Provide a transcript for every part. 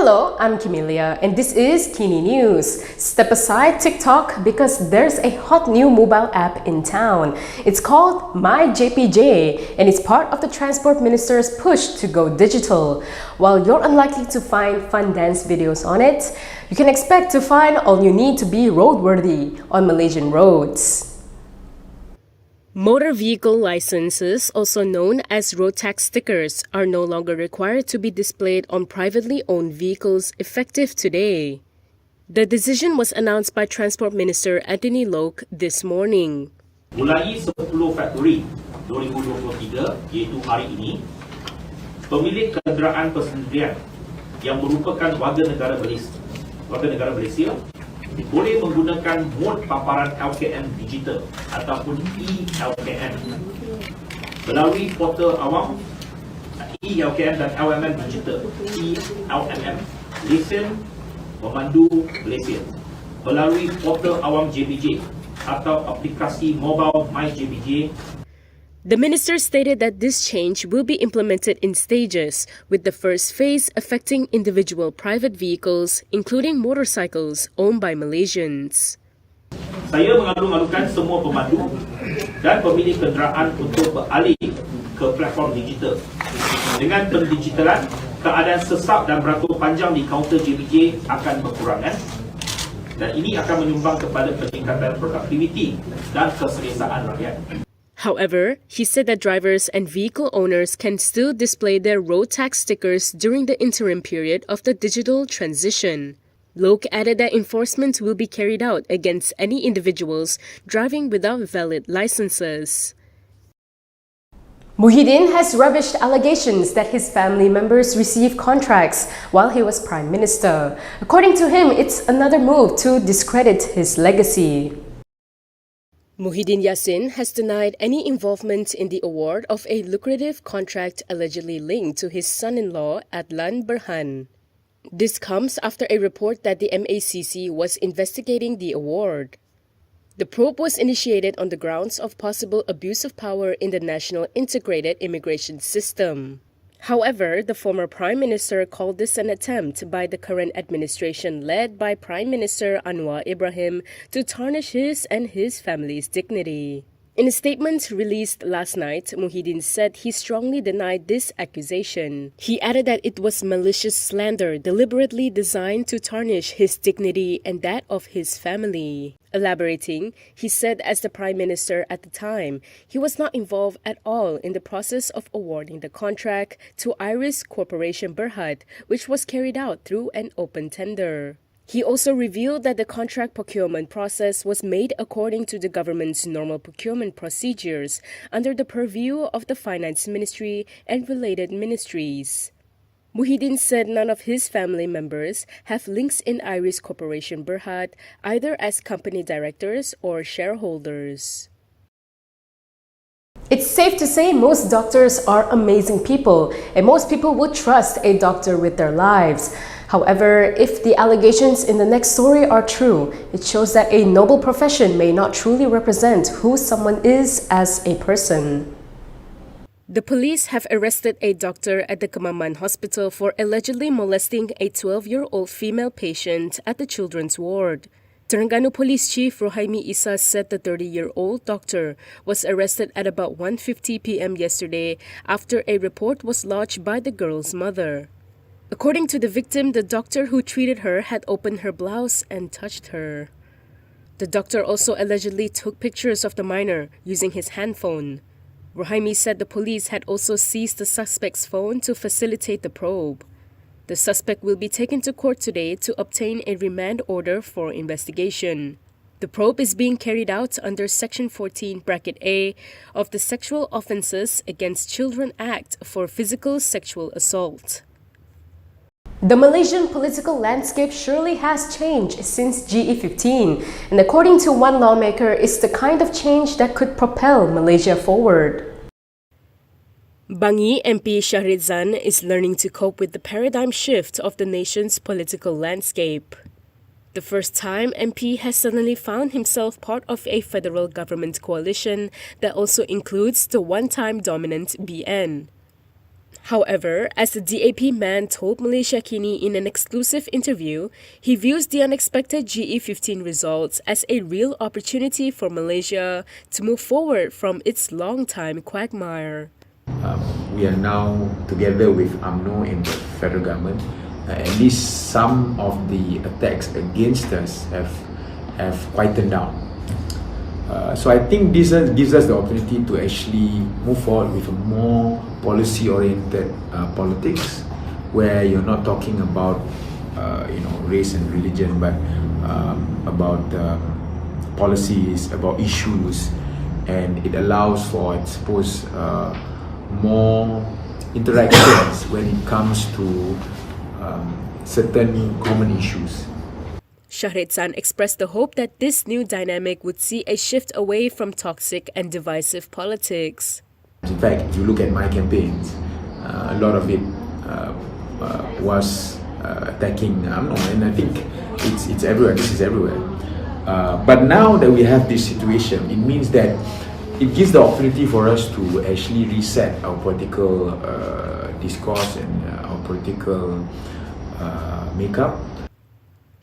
Hello, I'm Camelia and this is Kini News. Step aside TikTok because there's a hot new mobile app in town. It's called My JPJ and it's part of the Transport Minister's push to go digital. While you're unlikely to find fun dance videos on it, you can expect to find all you need to be roadworthy on Malaysian roads. Motor vehicle licenses, also known as road tax stickers, are no longer required to be displayed on privately owned vehicles effective today. The decision was announced by Transport Minister Anthony Loke this morning. Mulai 10 Februari 2023, iaitu hari ini, pemilik kenderaan persendirian yang merupakan warga negara Malaysia boleh menggunakan mod paparan LKM digital ataupun e-LKM melalui portal awam e-LKM dan LMM digital e-LMM lesen pemandu Malaysia melalui portal awam JPJ atau aplikasi mobile My JPJ. The minister stated that this change will be implemented in stages, with the first phase affecting individual private vehicles, including motorcycles owned by Malaysians. Saya mengalu-alukan semua pemandu dan pemilik kenderaan untuk beralih ke platform digital. Dengan pendigitalan, keadaan sesak dan beratur panjang di kaunter JPJ akan berkurang, dan ini akan menyumbang kepada peningkatan produktiviti dan keselesaan rakyat. However, he said that drivers and vehicle owners can still display their road tax stickers during the interim period of the digital transition. Loke added that enforcement will be carried out against any individuals driving without valid licenses. Muhyiddin has rubbished allegations that his family members received contracts while he was Prime Minister. According to him, it's another move to discredit his legacy. Muhyiddin Yassin has denied any involvement in the award of a lucrative contract allegedly linked to his son-in-law, Adlan Berhan. This comes after a report that the MACC was investigating the award. The probe was initiated on the grounds of possible abuse of power in the National Integrated Immigration System. However, the former Prime Minister called this an attempt by the current administration led by Prime Minister Anwar Ibrahim to tarnish his and his family's dignity. In a statement released last night, Muhyiddin said he strongly denied this accusation. He added that it was malicious slander deliberately designed to tarnish his dignity and that of his family. Elaborating, he said as the Prime Minister at the time, he was not involved at all in the process of awarding the contract to Iris Corporation Berhad, which was carried out through an open tender. He also revealed that the contract procurement process was made according to the government's normal procurement procedures under the purview of the Finance Ministry and related ministries. Muhyiddin said none of his family members have links in Iris Corporation Berhad, either as company directors or shareholders. It's safe to say most doctors are amazing people, and most people would trust a doctor with their lives. However, if the allegations in the next story are true, it shows that a noble profession may not truly represent who someone is as a person. The police have arrested a doctor at the Kemaman Hospital for allegedly molesting a 12-year-old female patient at the children's ward. Terengganu Police Chief Rohaimi Issa said the 30-year-old doctor was arrested at about 1:50 p.m. yesterday after a report was lodged by the girl's mother. According to the victim, the doctor who treated her had opened her blouse and touched her. The doctor also allegedly took pictures of the minor using his handphone. Rohaimi said the police had also seized the suspect's phone to facilitate the probe. The suspect will be taken to court today to obtain a remand order for investigation. The probe is being carried out under Section 14, Bracket A of the Sexual Offences Against Children Act for physical sexual assault. The Malaysian political landscape surely has changed since GE15, and according to one lawmaker, it's the kind of change that could propel Malaysia forward. Bangi MP Shahrizan is learning to cope with the paradigm shift of the nation's political landscape. The first time MP has suddenly found himself part of a federal government coalition that also includes the one-time dominant BN. However, as the DAP man told Malaysia Kini in an exclusive interview, he views the unexpected GE15 results as a real opportunity for Malaysia to move forward from its long-time quagmire. We are now together with UMNO in the federal government. At least some of the attacks against us have quietened down. So I think this gives us the opportunity to actually move forward with a more policy-oriented politics, where you're not talking about race and religion, but about policies, about issues, and it allows for, I suppose, more interactions when it comes to certain common issues. Shahrizan expressed the hope that this new dynamic would see a shift away from toxic and divisive politics. In fact, if you look at my campaigns, a lot of it was attacking UMNO, and I think it's everywhere. This is everywhere. But now that we have this situation, it means that it gives the opportunity for us to actually reset our political discourse and our political makeup.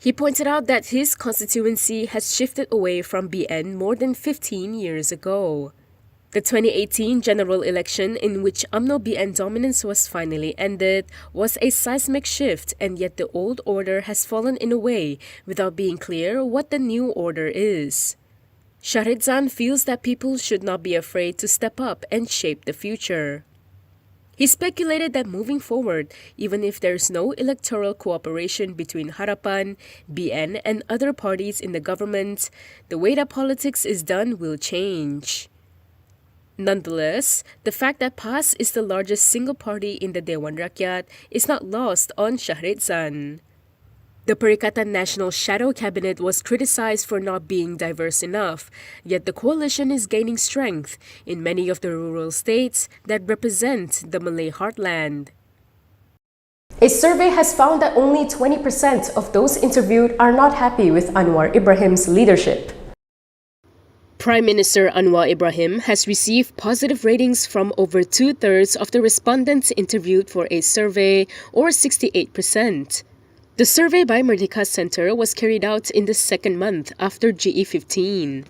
He pointed out that his constituency has shifted away from BN more than 15 years ago. The 2018 general election, in which UMNO BN dominance was finally ended, was a seismic shift, and yet the old order has fallen in a way without being clear what the new order is. Shahrizan feels that people should not be afraid to step up and shape the future. He speculated that moving forward, even if there's no electoral cooperation between Harapan, BN, and other parties in the government, the way that politics is done will change. Nonetheless, the fact that PAS is the largest single party in the Dewan Rakyat is not lost on Shahrizan. The Perikatan Nasional Shadow Cabinet was criticized for not being diverse enough, yet the coalition is gaining strength in many of the rural states that represent the Malay heartland. A survey has found that only 20% of those interviewed are not happy with Anwar Ibrahim's leadership. Prime Minister Anwar Ibrahim has received positive ratings from over 2/3 of the respondents interviewed for a survey, or 68%. The survey by Merdeka Center was carried out in the second month after GE15.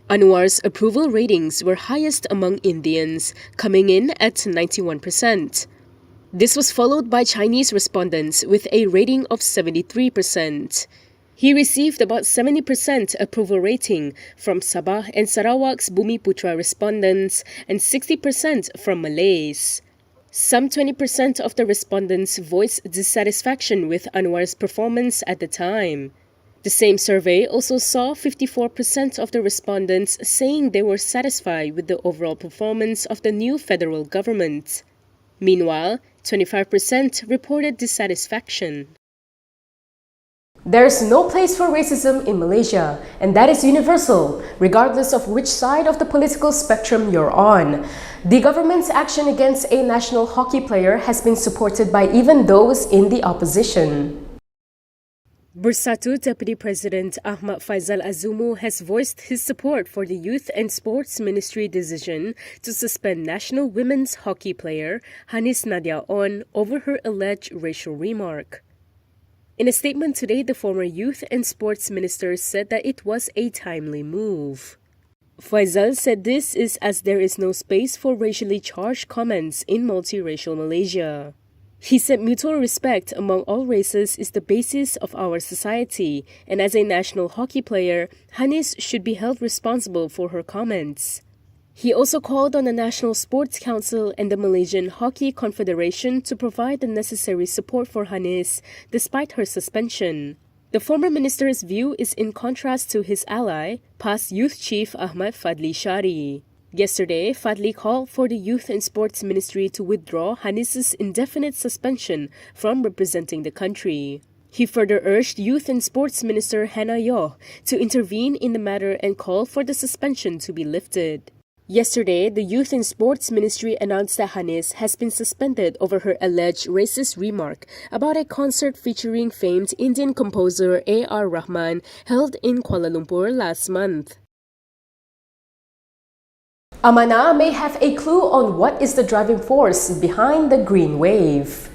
Anwar's approval ratings were highest among Indians, coming in at 91%. This was followed by Chinese respondents with a rating of 73%. He received about 70% approval rating from Sabah and Sarawak's Bumiputra respondents and 60% from Malays. Some 20% of the respondents voiced dissatisfaction with Anwar's performance at the time. The same survey also saw 54% of the respondents saying they were satisfied with the overall performance of the new federal government. Meanwhile, 25% reported dissatisfaction. There's no place for racism in Malaysia, and that is universal, regardless of which side of the political spectrum you're on. The government's action against a national hockey player has been supported by even those in the opposition. Bersatu Deputy President Ahmad Faizal Azumu has voiced his support for the Youth and Sports Ministry decision to suspend national women's hockey player Hanis Nadia On over her alleged racial remark. In a statement today, the former Youth and Sports Minister said that it was a timely move. Faizal said this is as there is no space for racially charged comments in multiracial Malaysia. He said mutual respect among all races is the basis of our society, and as a national hockey player, Hanis should be held responsible for her comments. He also called on the National Sports Council and the Malaysian Hockey Confederation to provide the necessary support for Hanis despite her suspension. The former minister's view is in contrast to his ally, PAS Youth Chief Ahmad Fadli Shari. Yesterday, Fadli called for the Youth and Sports Ministry to withdraw Hanis's indefinite suspension from representing the country. He further urged Youth and Sports Minister Hannah Yoh to intervene in the matter and call for the suspension to be lifted. Yesterday, the Youth and Sports Ministry announced that Hanis has been suspended over her alleged racist remark about a concert featuring famed Indian composer A.R. Rahman held in Kuala Lumpur last month. Amanah may have a clue on what is the driving force behind the green wave.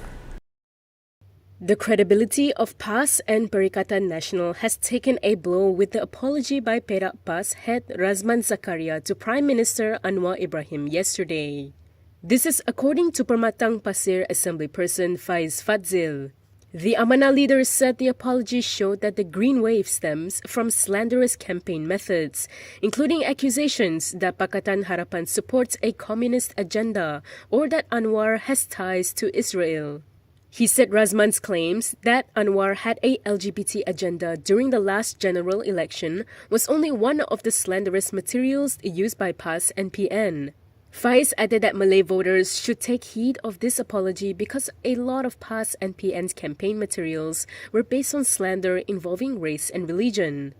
The credibility of PAS and Perikatan Nasional has taken a blow with the apology by Perak PAS head Razman Zakaria to Prime Minister Anwar Ibrahim yesterday. This is according to Permatang Pasir Assembly person Faiz Fadzil. The Amanah leader said the apology showed that the green wave stems from slanderous campaign methods, including accusations that Pakatan Harapan supports a communist agenda or that Anwar has ties to Israel. He said Razman's claims that Anwar had a LGBT agenda during the last general election was only one of the slanderous materials used by PAS and PN. Faiz added that Malay voters should take heed of this apology because a lot of PAS and PN's campaign materials were based on slander involving race and religion.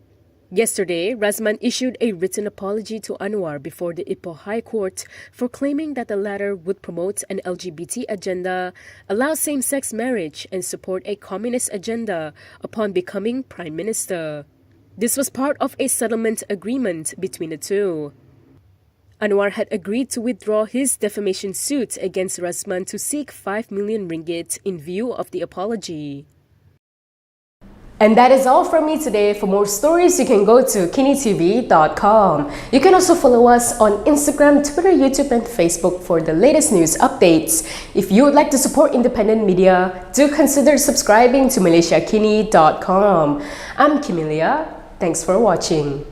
Yesterday, Razman issued a written apology to Anwar before the Ipoh High Court for claiming that the latter would promote an LGBT agenda, allow same-sex marriage, and support a communist agenda upon becoming Prime Minister. This was part of a settlement agreement between the two. Anwar had agreed to withdraw his defamation suit against Razman to seek 5 million ringgit in view of the apology. And that is all from me today. For more stories, you can go to kinitv.com. You can also follow us on Instagram, Twitter, YouTube, and Facebook for the latest news updates. If you would like to support independent media, do consider subscribing to MalaysiaKini.com. I'm Kimilia. Thanks for watching.